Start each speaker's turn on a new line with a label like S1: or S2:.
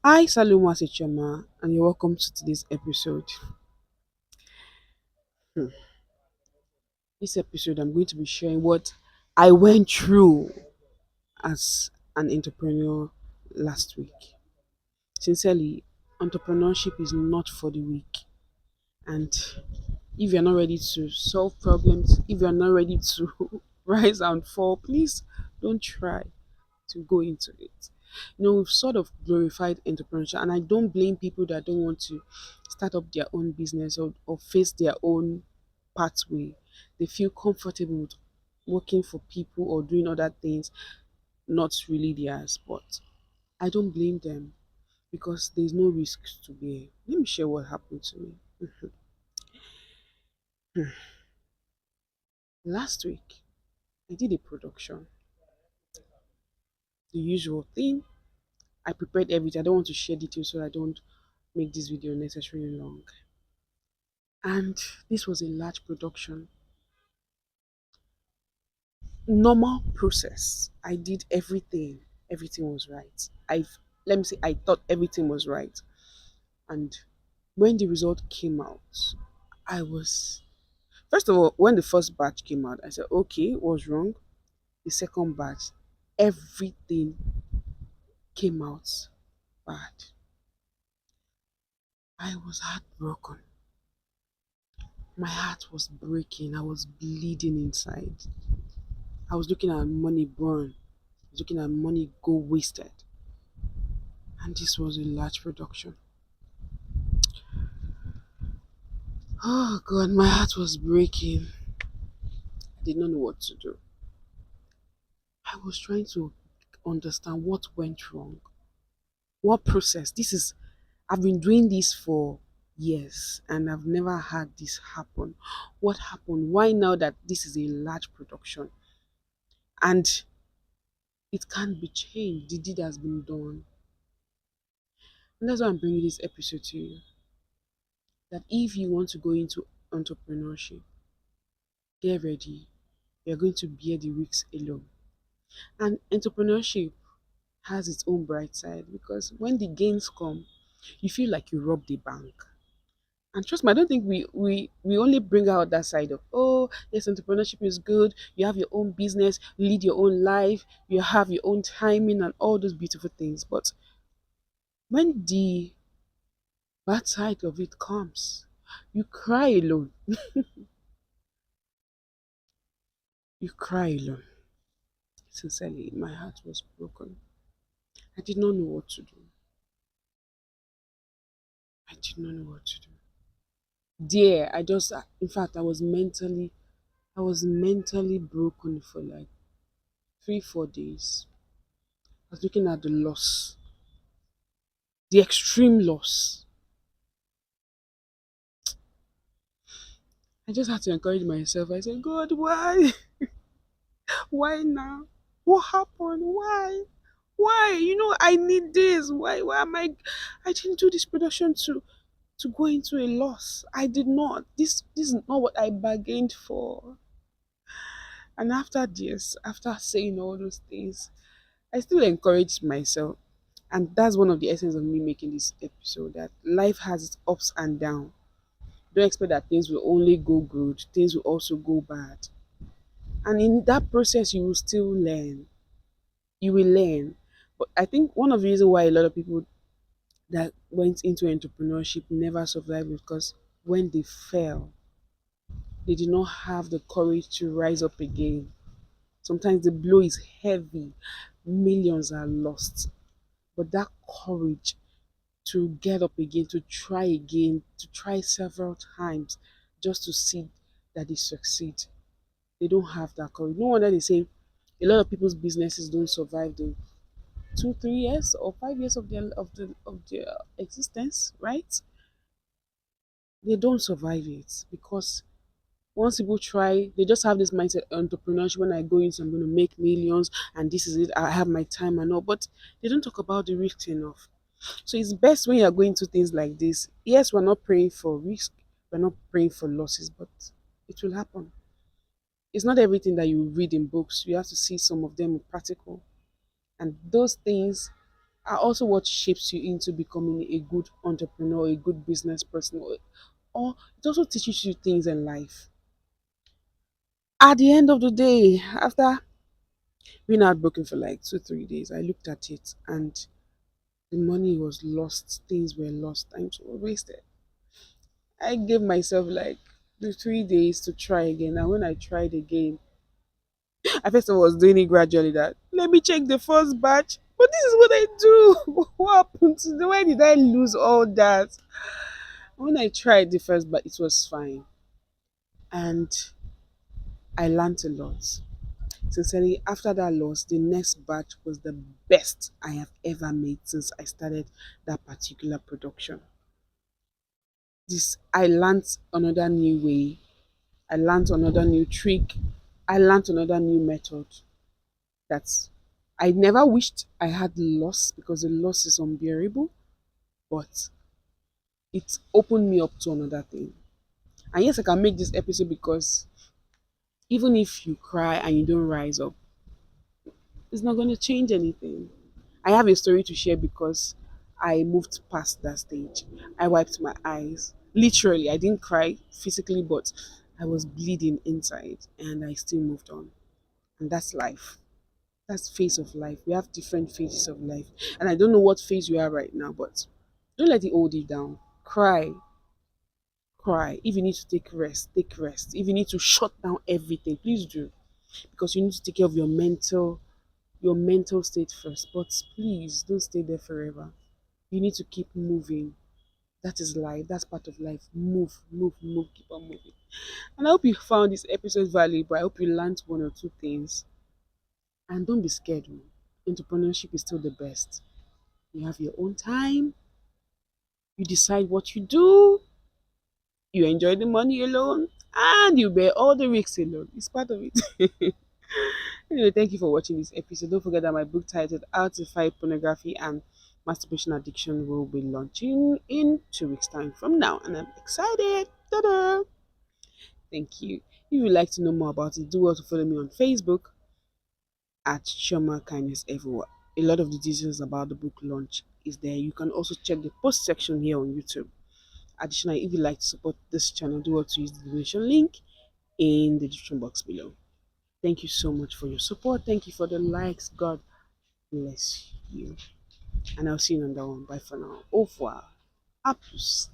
S1: Hi, Saluma Sechema, and you're welcome to today's episode. Hmm. This episode, I'm going to be sharing what I went through as an entrepreneur last week. Sincerely, entrepreneurship is not for the weak. And if you're not ready to solve problems, if you're not ready to rise and fall, please don't try to go into it. We've sort of glorified entrepreneurship, and I don't blame people that don't want to start up their own business or face their own pathway. They feel comfortable with working for people or doing other things, not really theirs. But I don't blame them because there's no risk to bear. Let me share what happened to me. Last week, I did a production, the usual thing. I prepared everything. I don't want to share details so I don't make this video unnecessarily long. And this was a large production. Normal process. I did everything. Everything was right. Let me say I thought everything was right. And when the result came out, I was first of all, when the first batch came out, I said, okay, what's wrong? The second batch, everything came out bad. I was heartbroken. My heart was breaking. I was bleeding inside. I was looking at money burn. I was looking at money go wasted. And this was a large production. Oh God, my heart was breaking. I did not know what to do. I was trying to understand what went wrong. What process? I've been doing this for years and I've never had this happen. What happened? Why now that this is a large production and it can't be changed? The deed has been done. And that's why I'm bringing this episode to you. That if you want to go into entrepreneurship, get ready. You're going to bear the risks alone. And entrepreneurship has its own bright side because when the gains come, you feel like you robbed the bank. And trust me, I don't think we only bring out that side of, oh, yes, entrepreneurship is good. You have your own business, you lead your own life, you have your own timing and all those beautiful things. But when the bad side of it comes, you cry alone. You cry alone. Sincerely, my heart was broken. I did not know what to do. I did not know what to do. There, in fact, I was mentally broken for like 3, 4 days. I was looking at the loss, the extreme loss. I just had to encourage myself. I said, God, why? Why now? What happened? Why? Why? I need this. Why am I didn't do this production to go into a loss. I did not. This is not what I bargained for. And after this, after saying all those things, I still encouraged myself. And that's one of the essence of me making this episode, that life has its ups and downs. Don't expect that things will only go good, things will also go bad. And in that process, you will still learn. You will learn. But I think one of the reasons why a lot of people that went into entrepreneurship never survived is because when they fell, they did not have the courage to rise up again. Sometimes the blow is heavy, millions are lost. But that courage to get up again, to try several times just to see that they succeed. They don't have that courage. No wonder they say a lot of people's businesses don't survive the 2, 3 years or 5 years of their existence, right? They don't survive it because once people try, they just have this mindset entrepreneurship. When I go into, I'm going to make millions, and this is it. I have my time and all, but they don't talk about the risk enough. So it's best when you're going to things like this. Yes, we're not praying for risk, we're not praying for losses, but it will happen. It's not everything that you read in books. You have to see some of them practical. And those things are also what shapes you into becoming a good entrepreneur, a good business person, or it also teaches you things in life. At the end of the day, after being heartbroken for like 2, 3 days, I looked at it and the money was lost, things were lost, time was wasted. I gave myself like the 3 days to try again. And when I tried again, I first of all was doing it gradually that let me check the first batch. But this is what I do. What happened to the why did I lose all that? When I tried the first batch, it was fine. And I learned a lot. Sincerely, after that loss, the next batch was the best I have ever made since I started that particular production. This I learned another new way. I learned another new trick. I learned another new method that I never wished I had loss because the loss is unbearable, but it opened me up to another thing. And yes, I can make this episode because even if you cry and you don't rise up, it's not going to change anything. I have a story to share because I moved past that stage. I wiped my eyes. Literally, I didn't cry physically, but I was bleeding inside and I still moved on. And that's life. That's phase of life. We have different phases of life. And I don't know what phase you are right now, but don't let it hold you down. Cry. Cry. If you need to take rest, take rest. If you need to shut down everything, please do. Because you need to take care of your mental state first. But please don't stay there forever. You need to keep moving. That is life. That's part of life. Move, move, move, keep on moving. And I hope you found this episode valuable. I hope you learned one or two things. And don't be scared. Oh. Entrepreneurship is still the best. You have your own time. You decide what you do. You enjoy the money alone. And you bear all the risks alone. It's part of it. Anyway, thank you for watching this episode. Don't forget that my book titled How to Fight Pornography and Masturbation Addiction will be launching in 2 weeks' time from now. And I'm excited. Ta-da! Thank you. If you'd like to know more about it, do well to follow me on Facebook at Shoma Kindness Everywhere. A lot of the details about the book launch is there. You can also check the post section here on YouTube. Additionally, if you'd like to support this channel, do well to use the donation link in the description box below. Thank you so much for your support. Thank you for the likes. God bless you. And I'll see you in another one. Bye for now. Au revoir. A plus.